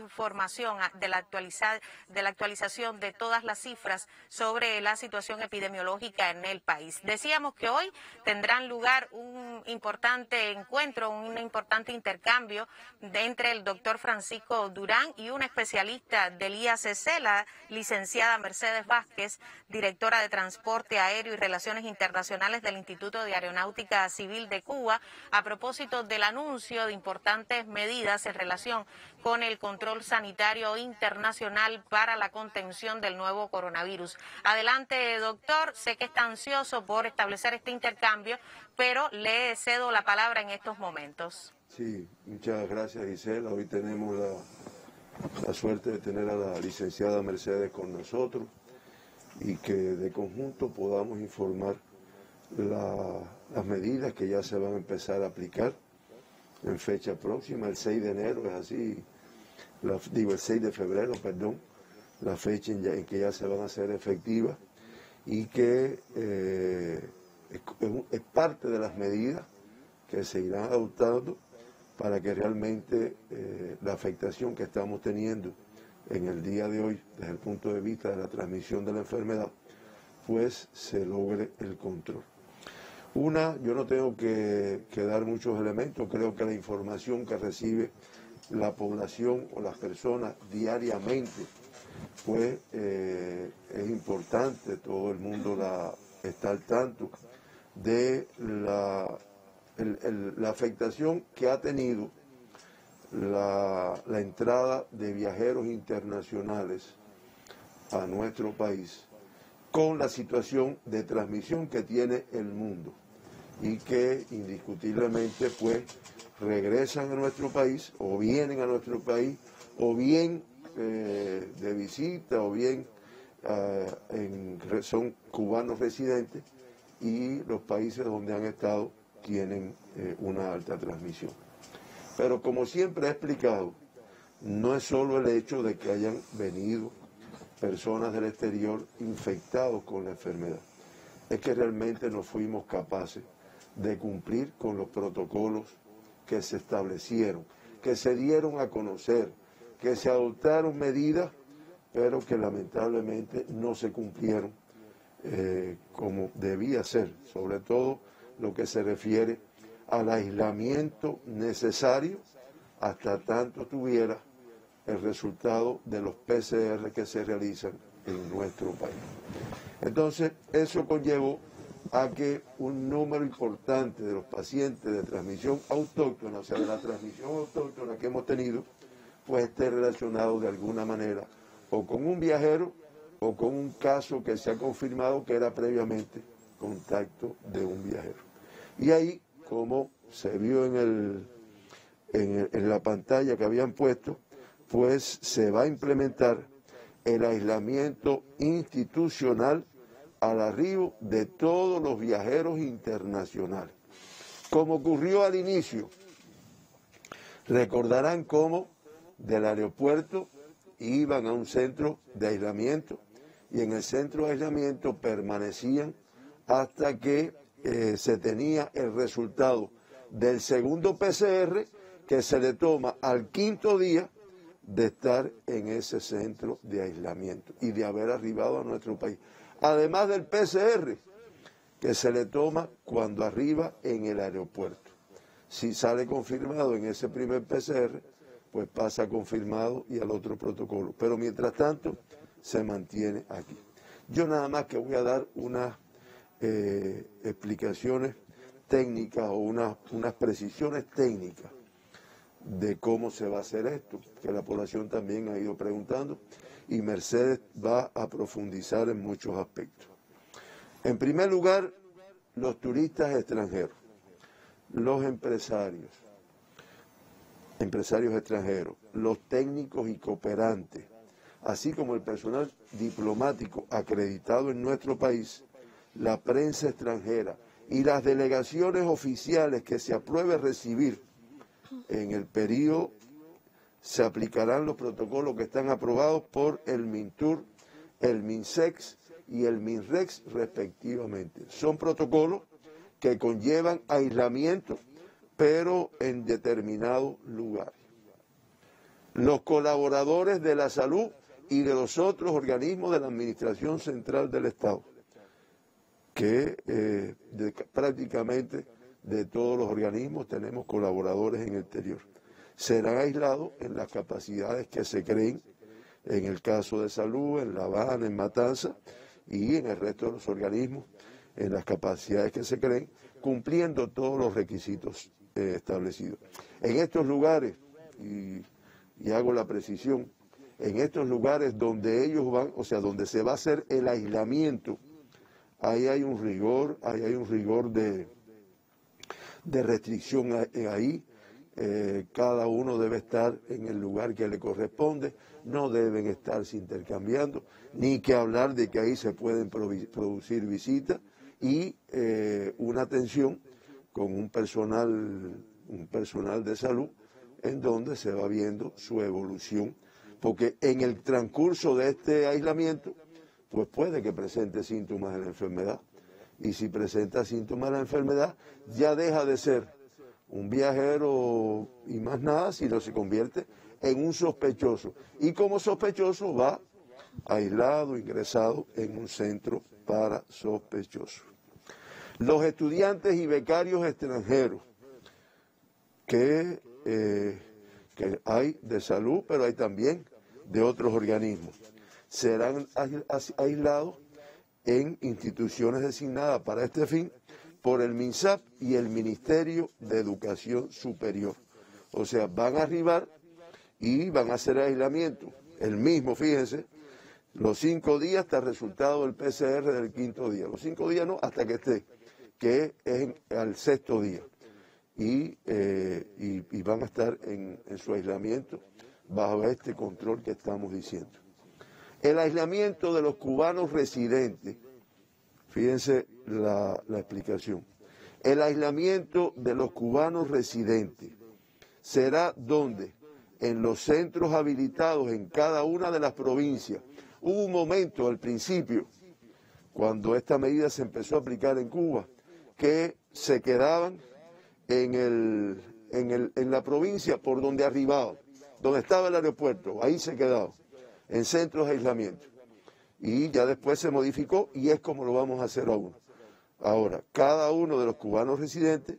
información de la actualización de todas las cifras sobre la situación epidemiológica en el país. Decíamos que hoy tendrán lugar un importante encuentro, un importante intercambio entre el doctor Francisco Durán y una especialista del IACC, la licenciada Mercedes Vázquez, directora de Transporte Aéreo y Relaciones Internacionales del Instituto de Aeronáutica Civil de Cuba, a propósito del anuncio de importantes medidas en relación con el control sanitario internacional para la contención del nuevo coronavirus. Adelante, doctor, sé que está ansioso por establecer este intercambio, pero le cedo la palabra en estos momentos. Sí, muchas gracias, Gisela. Hoy tenemos la suerte de tener a la licenciada Mercedes con nosotros y que de conjunto podamos informar las medidas que ya se van a empezar a aplicar en fecha próxima, el 6 de enero, es así, el 6 de febrero, perdón, la fecha en que ya se van a hacer efectivas y que es parte de las medidas que se irán adoptando para que realmente la afectación que estamos teniendo en el día de hoy, desde el punto de vista de la transmisión de la enfermedad, pues se logre el control. Yo no tengo que dar muchos elementos, creo que la información que recibe la población o las personas diariamente, pues es importante, todo el mundo está al tanto de la afectación que ha tenido la entrada de viajeros internacionales a nuestro país con la situación de transmisión que tiene el mundo y que indiscutiblemente pues regresan a nuestro país o vienen a nuestro país o bien de visita o bien son cubanos residentes y los países donde han estado tienen una alta transmisión. Pero como siempre he explicado, no es solo el hecho de que hayan venido personas del exterior infectados con la enfermedad, es que realmente no fuimos capaces de cumplir con los protocolos que se establecieron, que se dieron a conocer, que se adoptaron medidas, pero que lamentablemente no se cumplieron como debía ser, sobre todo lo que se refiere al aislamiento necesario hasta tanto tuviera el resultado de los PCR que se realizan en nuestro país. Entonces, eso conllevó a que un número importante de los pacientes de transmisión autóctona, o sea, de la transmisión autóctona que hemos tenido, pues esté relacionado de alguna manera o con un viajero o con un caso que se ha confirmado que era previamente contacto de un viajero. Y ahí, como se vio en la pantalla que habían puesto, pues se va a implementar el aislamiento institucional al arribo de todos los viajeros internacionales. Como ocurrió al inicio, recordarán cómo del aeropuerto iban a un centro de aislamiento y en el centro de aislamiento permanecían hasta que se tenía el resultado del segundo PCR que se le toma al quinto día de estar en ese centro de aislamiento y de haber arribado a nuestro país. Además del PCR que se le toma cuando arriba en el aeropuerto. Si sale confirmado en ese primer PCR, pues pasa confirmado y al otro protocolo. Pero mientras tanto, se mantiene aquí. Yo nada más que voy a dar unas explicaciones técnicas o unas precisiones técnicas de cómo se va a hacer esto, que la población también ha ido preguntando, y Mercedes va a profundizar en muchos aspectos. En primer lugar, los turistas extranjeros, los empresarios extranjeros, los técnicos y cooperantes, así como el personal diplomático acreditado en nuestro país, la prensa extranjera y las delegaciones oficiales que se apruebe recibir en el periodo, se aplicarán los protocolos que están aprobados por el MINTUR, el MINSEX y el MINREX respectivamente. Son protocolos que conllevan aislamiento, pero en determinados lugares. los colaboradores de la salud y de los otros organismos de la Administración Central del Estado, que prácticamente de todos los organismos tenemos colaboradores en el exterior. Serán aislados en las capacidades que se creen en el caso de salud, en La Habana, en Matanza y en el resto de los organismos, en las capacidades que se creen, cumpliendo todos los requisitos establecidos. En estos lugares, y hago la precisión, en estos lugares donde ellos van, o sea, donde se va a hacer el aislamiento, ahí hay un rigor, de restricción ahí. Cada uno debe estar en el lugar que le corresponde, no deben estarse intercambiando, ni que hablar de que ahí se pueden producir visitas y una atención con un personal de salud en donde se va viendo su evolución, porque en el transcurso de este aislamiento, pues puede que presente síntomas de la enfermedad, y si presenta síntomas de la enfermedad, ya deja de ser un viajero y más nada, sino se convierte en un sospechoso. Y como sospechoso va aislado, ingresado en un centro para sospechosos. Los estudiantes y becarios extranjeros, que hay de salud, pero hay también de otros organismos, serán aislados en instituciones designadas para este fin por el MINSAP y el Ministerio de Educación Superior. O sea, van a arribar y van a hacer aislamiento. El mismo, fíjense, los 5 días hasta el resultado del PCR del 5.º día. Los 5 días no, hasta que esté, que es al 6.º día. Y van a estar en su aislamiento bajo este control que estamos diciendo. El aislamiento de los cubanos residentes, fíjense la explicación. El aislamiento de los cubanos residentes será donde, en los centros habilitados en cada una de las provincias. Hubo un momento al principio, cuando esta medida se empezó a aplicar en Cuba, que se quedaban en la provincia por donde arribaban, donde estaba el aeropuerto, ahí se quedaban, en centros de aislamiento. Y ya después se modificó y es como lo vamos a hacer ahora. Cada uno de los cubanos residentes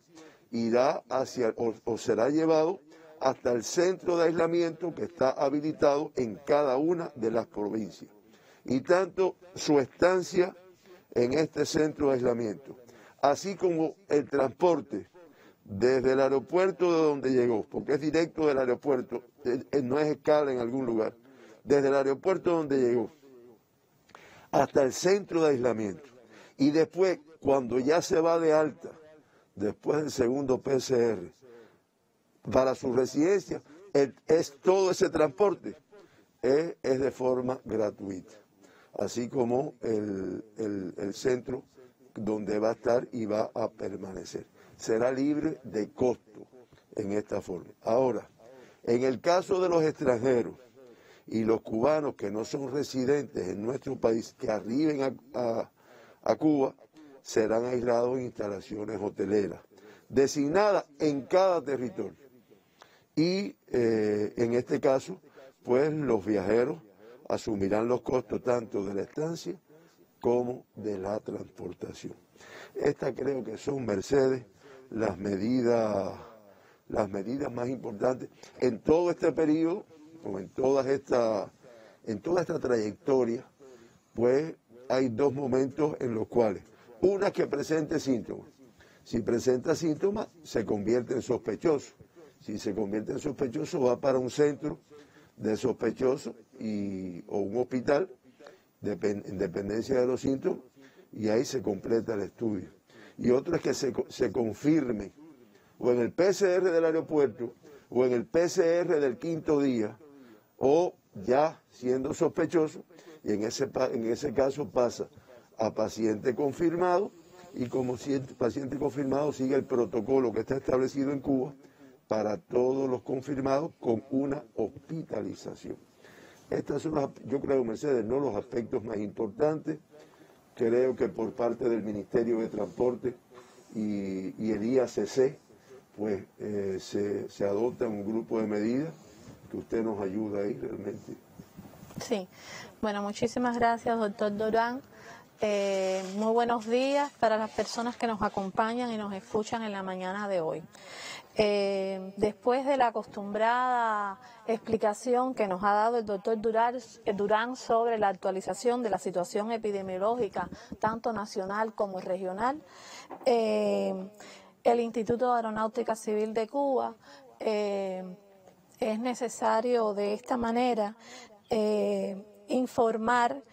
irá hacia, o será llevado hasta el centro de aislamiento que está habilitado en cada una de las provincias. Y tanto su estancia en este centro de aislamiento, así como el transporte desde el aeropuerto de donde llegó, porque es directo del aeropuerto, no es escala en algún lugar, desde el aeropuerto donde llegó hasta el centro de aislamiento. Y después, cuando ya se va de alta, después del segundo PCR, para su residencia, todo ese transporte es de forma gratuita, así como el centro donde va a estar y va a permanecer. Será libre de costo en esta forma. Ahora, en el caso de los extranjeros y los cubanos que no son residentes en nuestro país, que arriben a Cuba, serán aislados en instalaciones hoteleras, designadas en cada territorio. Y en este caso, pues los viajeros asumirán los costos tanto de la estancia como de la transportación. Estas creo que son, Mercedes, las medidas más importantes en todo este periodo, o en toda esta trayectoria. Pues hay 2 momentos en los cuales, una que presente síntomas. Si presenta síntomas, se convierte en sospechoso. Si se convierte en sospechoso, va para un centro de sospechosos o un hospital, en dependencia de los síntomas, y ahí se completa el estudio. Y otro es que se confirme, o en el PCR del aeropuerto, o en el PCR del 5.º día, o ya siendo sospechoso, y en ese caso pasa a paciente confirmado, y como paciente confirmado sigue el protocolo que está establecido en Cuba para todos los confirmados con una hospitalización. Estas son, yo creo, Mercedes, no los aspectos más importantes. Creo que por parte del Ministerio de Transporte y el IACC, pues se adopta un grupo de medidas que usted nos ayuda ahí realmente. Sí, bueno, muchísimas gracias, doctor Durán. Muy buenos días para las personas que nos acompañan y nos escuchan en la mañana de hoy. Después de la acostumbrada explicación que nos ha dado el doctor Durán sobre la actualización de la situación epidemiológica, tanto nacional como regional, el Instituto de Aeronáutica Civil de Cuba es necesario de esta manera informar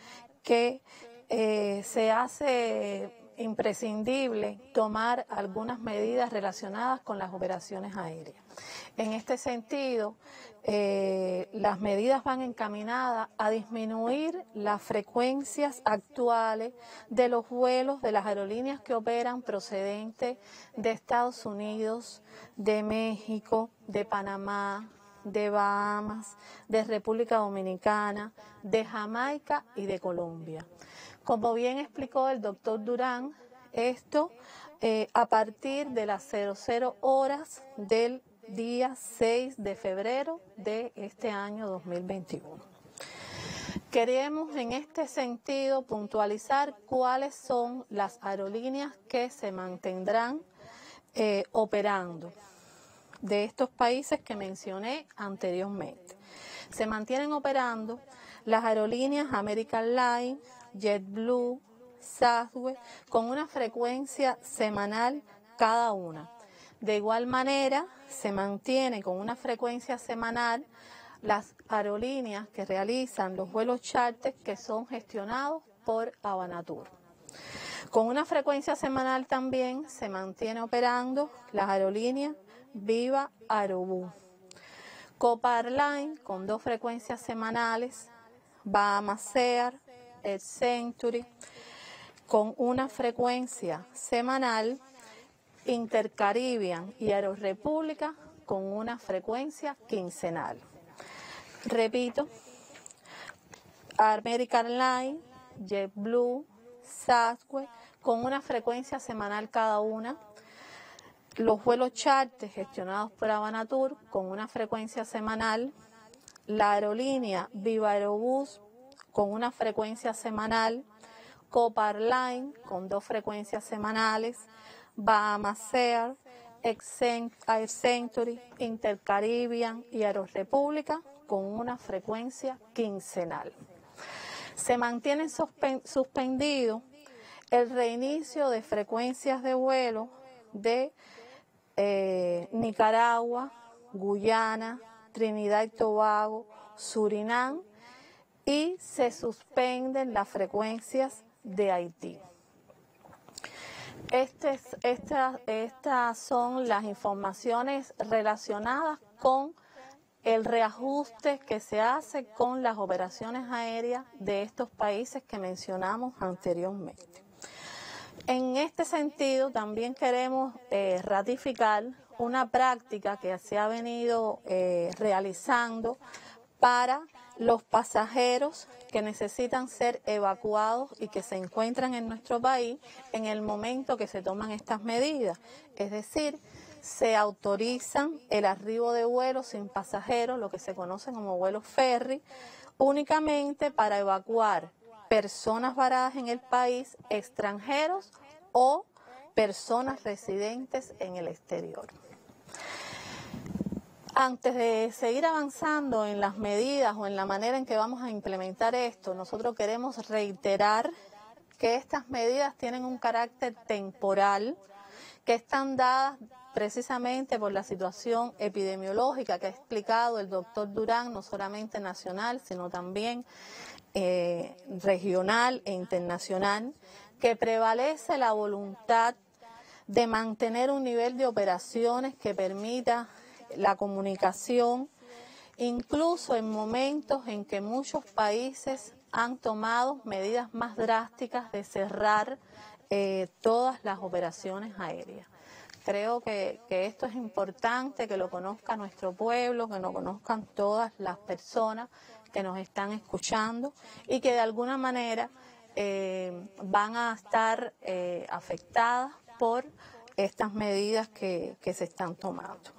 que se hace imprescindible tomar algunas medidas relacionadas con las operaciones aéreas. En este sentido, las medidas van encaminadas a disminuir las frecuencias actuales de los vuelos de las aerolíneas que operan procedentes de Estados Unidos, de México, de Panamá, de Bahamas, de República Dominicana, de Jamaica y de Colombia. Como bien explicó el doctor Durán, esto a partir de las 00 horas del día 6 de febrero de este año 2021. Queremos en este sentido puntualizar cuáles son las aerolíneas que se mantendrán operando de estos países que mencioné anteriormente. Se mantienen operando las aerolíneas American Airlines, JetBlue, Southwest, con una frecuencia semanal cada una. De igual manera, se mantiene con una frecuencia semanal las aerolíneas que realizan los vuelos charter que son gestionados por Abanatur. Con una frecuencia semanal también se mantiene operando las aerolíneas Viva Aerobús. Copa Airlines con 2 frecuencias semanales, Bahamas Air, Air Century, con una frecuencia semanal, Intercaribbean y Aerorepública con una frecuencia quincenal. Repito, American Airlines, JetBlue, Southwest con una frecuencia semanal cada una. Los vuelos charter gestionados por Abanatur con una frecuencia semanal. La aerolínea Viva Aerobús con una frecuencia semanal. Copa Airlines con 2 frecuencias semanales. Bahamas Air, Air Century, Intercaribbean y Aerorepública con una frecuencia quincenal. Se mantiene suspendido el reinicio de frecuencias de vuelo de Nicaragua, Guyana, Trinidad y Tobago, Surinam y se suspenden las frecuencias de Haití. Estas son las informaciones relacionadas con el reajuste que se hace con las operaciones aéreas de estos países que mencionamos anteriormente. En este sentido, también queremos ratificar una práctica que se ha venido realizando para los pasajeros que necesitan ser evacuados y que se encuentran en nuestro país en el momento que se toman estas medidas. Es decir, se autorizan el arribo de vuelos sin pasajeros, lo que se conocen como vuelos ferry, únicamente para evacuar personas varadas en el país, extranjeros o personas residentes en el exterior. Antes de seguir avanzando en las medidas o en la manera en que vamos a implementar esto, nosotros queremos reiterar que estas medidas tienen un carácter temporal, que están dadas precisamente por la situación epidemiológica que ha explicado el doctor Durán, no solamente nacional, sino también regional e internacional, que prevalece la voluntad de mantener un nivel de operaciones que permita la comunicación, incluso en momentos en que muchos países han tomado medidas más drásticas de cerrar todas las operaciones aéreas. Creo que esto es importante, que lo conozca nuestro pueblo, que lo conozcan todas las personas que nos están escuchando y que de alguna manera van a estar afectadas por estas medidas que se están tomando.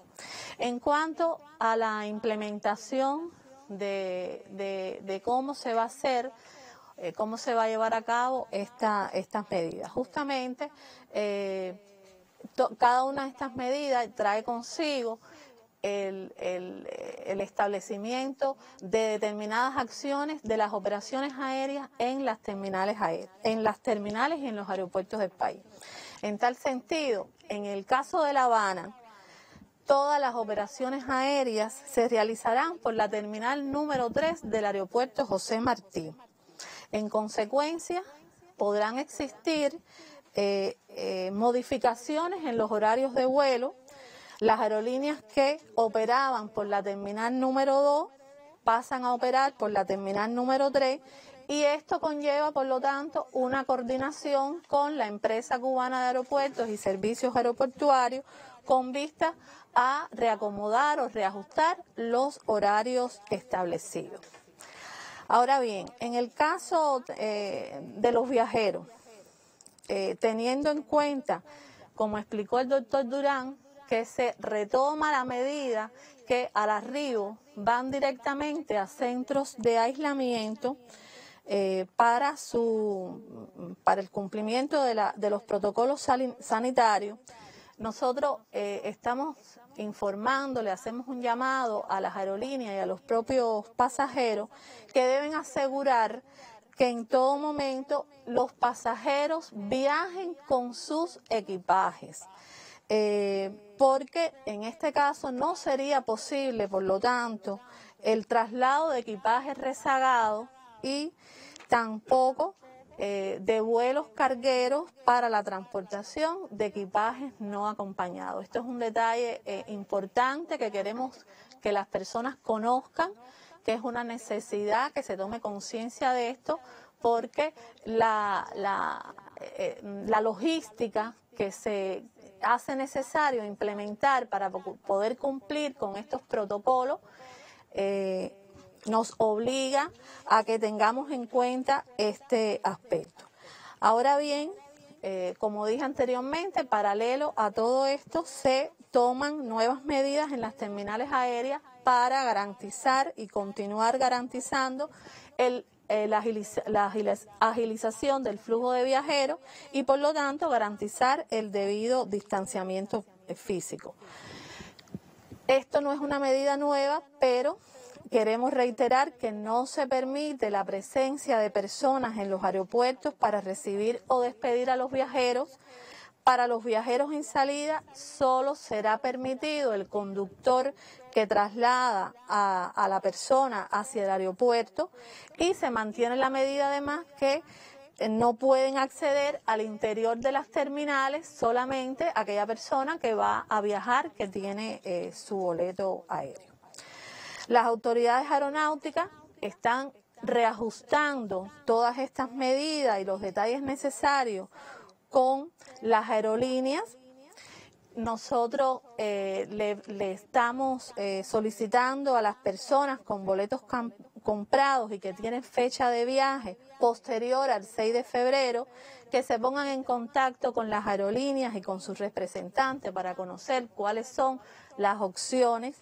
En cuanto a la implementación de cómo se va a hacer, cómo se va a llevar a cabo estas medidas. Justamente, cada una de estas medidas trae consigo el establecimiento de determinadas acciones de las operaciones aéreas en las terminales y en los aeropuertos del país. En tal sentido, en el caso de La Habana, todas las operaciones aéreas se realizarán por la terminal número 3 del aeropuerto José Martí. En consecuencia, podrán existir modificaciones en los horarios de vuelo. Las aerolíneas que operaban por la terminal número 2 pasan a operar por la terminal número 3 y esto conlleva, por lo tanto, una coordinación con la empresa cubana de aeropuertos y servicios aeroportuarios con vista a reacomodar o reajustar los horarios establecidos. Ahora bien, en el caso de los viajeros, teniendo en cuenta, como explicó el doctor Durán, que se retoma la medida que al arribo van directamente a centros de aislamiento para el cumplimiento de los protocolos sanitarios. Nosotros estamos informando, le hacemos un llamado a las aerolíneas y a los propios pasajeros que deben asegurar que en todo momento los pasajeros viajen con sus equipajes. Porque en este caso no sería posible, por lo tanto, el traslado de equipajes rezagados y tampoco de vuelos cargueros para la transportación de equipajes no acompañados. Esto es un detalle importante que queremos que las personas conozcan, que es una necesidad que se tome conciencia de esto, porque la logística que se hace necesario implementar para poder cumplir con estos protocolos nos obliga a que tengamos en cuenta este aspecto. Ahora bien, como dije anteriormente, paralelo a todo esto se toman nuevas medidas en las terminales aéreas para garantizar y continuar garantizando la agilización del flujo de viajeros y por lo tanto garantizar el debido distanciamiento físico. Esto no es una medida nueva, pero queremos reiterar que no se permite la presencia de personas en los aeropuertos para recibir o despedir a los viajeros. Para los viajeros en salida solo será permitido el conductor que traslada a la persona hacia el aeropuerto y se mantiene la medida además que no pueden acceder al interior de las terminales solamente aquella persona que va a viajar, que tiene su boleto aéreo. Las autoridades aeronáuticas están reajustando todas estas medidas y los detalles necesarios con las aerolíneas. Nosotros le estamos solicitando a las personas con boletos comprados y que tienen fecha de viaje posterior al 6 de febrero que se pongan en contacto con las aerolíneas y con sus representantes para conocer cuáles son las opciones,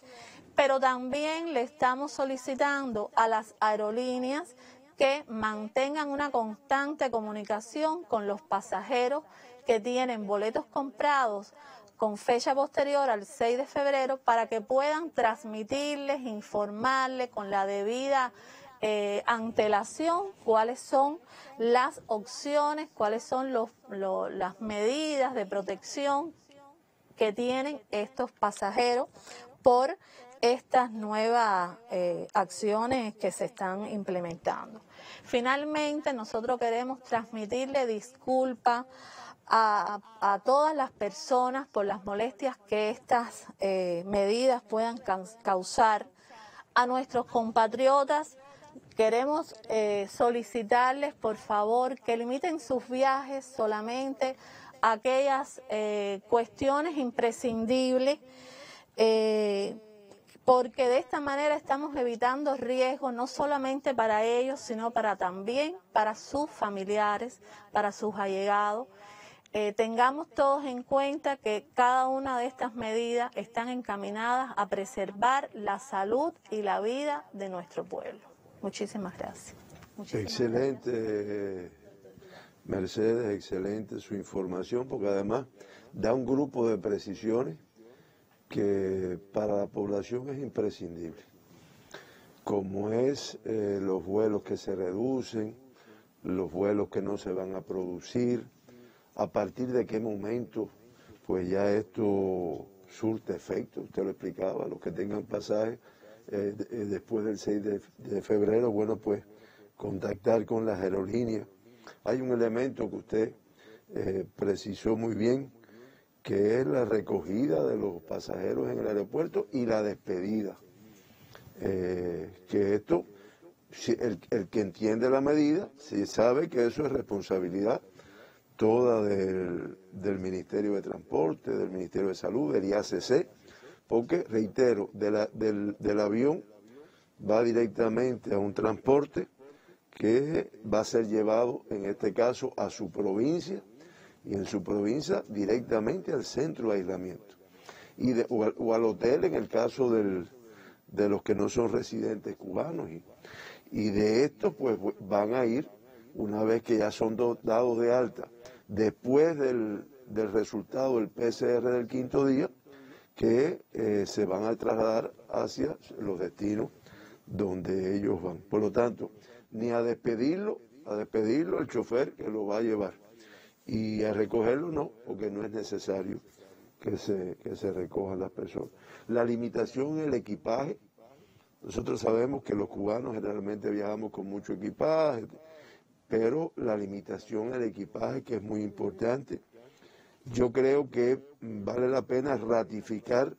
pero también le estamos solicitando a las aerolíneas que mantengan una constante comunicación con los pasajeros que tienen boletos comprados con fecha posterior al 6 de febrero para que puedan transmitirles, informarles con la debida antelación cuáles son las opciones, cuáles son las medidas de protección que tienen estos pasajeros por estas nuevas acciones que se están implementando. Finalmente, nosotros queremos transmitirle disculpas a todas las personas por las molestias que estas medidas puedan causar. A nuestros compatriotas queremos solicitarles, por favor, que limiten sus viajes solamente a aquellas cuestiones imprescindibles, porque de esta manera estamos evitando riesgos no solamente para ellos, sino también para sus familiares, para sus allegados. tengamos todos en cuenta que cada una de estas medidas están encaminadas a preservar la salud y la vida de nuestro pueblo. Muchísimas gracias. Excelente, Mercedes, excelente su información, porque además da un grupo de precisiones que para la población es imprescindible, como es los vuelos que se reducen, los vuelos que no se van a producir, a partir de qué momento pues ya esto surte efecto. Usted lo explicaba, los que tengan pasaje después del 6 de febrero, bueno, pues contactar con las aerolíneas. Hay un elemento que usted precisó muy bien, que es la recogida de los pasajeros en el aeropuerto y la despedida. Que esto, el que entiende la medida, sí sabe que eso es responsabilidad toda del Ministerio de Transporte, del Ministerio de Salud, del IACC, porque, reitero, del avión va directamente a un transporte que va a ser llevado, en este caso, a su provincia, y en su provincia directamente al centro de aislamiento, o al hotel en el caso de los que no son residentes cubanos. Y de estos, pues, van a ir, una vez que ya son dados de alta, después del resultado del PCR del quinto día, que se van a trasladar hacia los destinos donde ellos van. Por lo tanto, ni a despedirlo el chofer que lo va a llevar, y a recogerlo no, porque no es necesario que se recojan las personas. La limitación en el equipaje, nosotros sabemos que los cubanos generalmente viajamos con mucho equipaje, pero la limitación en el equipaje, que es muy importante, yo creo que vale la pena ratificar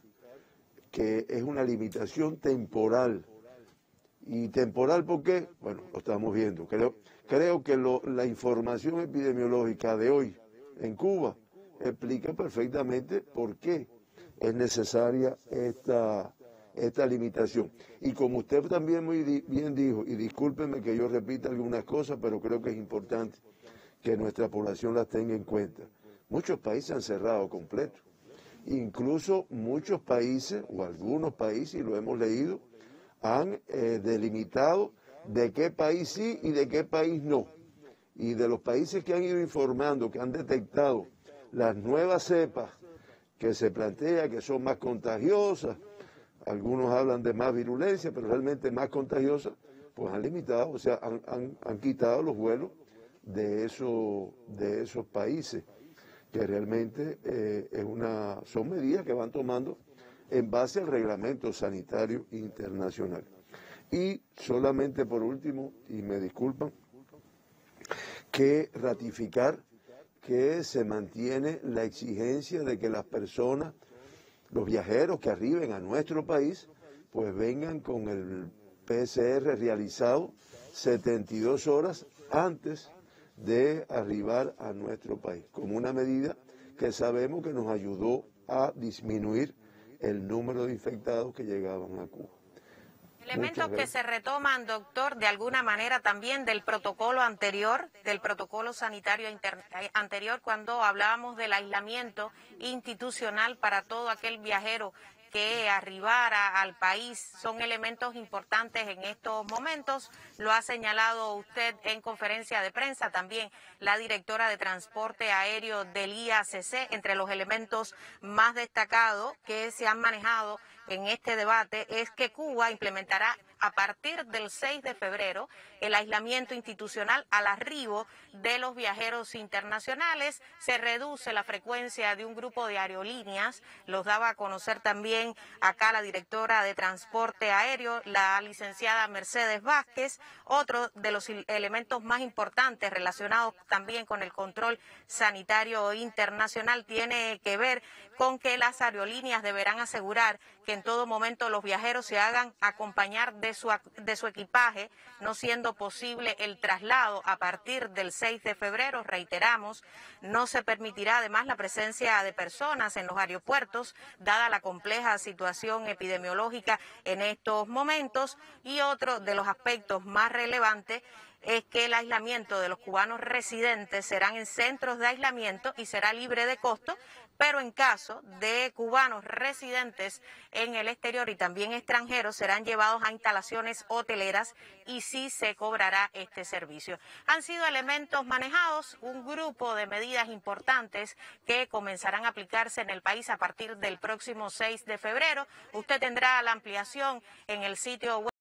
que es una limitación temporal. ¿Y temporal por qué? Bueno, lo estamos viendo. Creo que la información epidemiológica de hoy en Cuba explica perfectamente por qué es necesaria esta limitación. Y como usted también muy bien dijo, y discúlpeme que yo repita algunas cosas, pero creo que es importante que nuestra población las tenga en cuenta. Muchos países han cerrado completo. Incluso muchos países, o algunos países, y lo hemos leído, han delimitado de qué país sí y de qué país no. Y de los países que han ido informando, que han detectado las nuevas cepas que se plantea que son más contagiosas, algunos hablan de más virulencia, pero realmente más contagiosas, pues han limitado, o sea, han quitado los vuelos de esos países, que realmente son medidas que van tomando en base al reglamento sanitario internacional. Y solamente por último, y me disculpan, que ratificar que se mantiene la exigencia de que las personas, los viajeros que arriben a nuestro país, pues vengan con el PCR realizado 72 horas antes de arribar a nuestro país, como una medida que sabemos que nos ayudó a disminuir el número de infectados que llegaban a Cuba. Elementos que se retoman, doctor, de alguna manera también del protocolo anterior, del protocolo sanitario anterior, cuando hablábamos del aislamiento institucional para todo aquel viajero que arribara al país, son elementos importantes en estos momentos. Lo ha señalado usted en conferencia de prensa, también la directora de Transporte Aéreo del IACC, entre los elementos más destacados que se han manejado en este debate es que Cuba implementará a partir del 6 de febrero el aislamiento institucional al arribo de los viajeros internacionales. Se reduce la frecuencia de un grupo de aerolíneas, los daba a conocer también acá la directora de Transporte Aéreo, la licenciada Mercedes Vázquez. Otro de los elementos más importantes relacionados también con el control sanitario internacional tiene que ver con que las aerolíneas deberán asegurar que en todo momento los viajeros se hagan acompañar de su equipaje, no siendo posible el traslado a partir del 6 de febrero. Reiteramos, no se permitirá además la presencia de personas en los aeropuertos, dada la compleja situación epidemiológica en estos momentos. Y otro de los aspectos más relevantes es que el aislamiento de los cubanos residentes serán en centros de aislamiento y será libre de costo, pero en caso de cubanos residentes en el exterior y también extranjeros serán llevados a instalaciones hoteleras y sí se cobrará este servicio. Han sido elementos manejados, un grupo de medidas importantes que comenzarán a aplicarse en el país a partir del próximo 6 de febrero. Usted tendrá la ampliación en el sitio web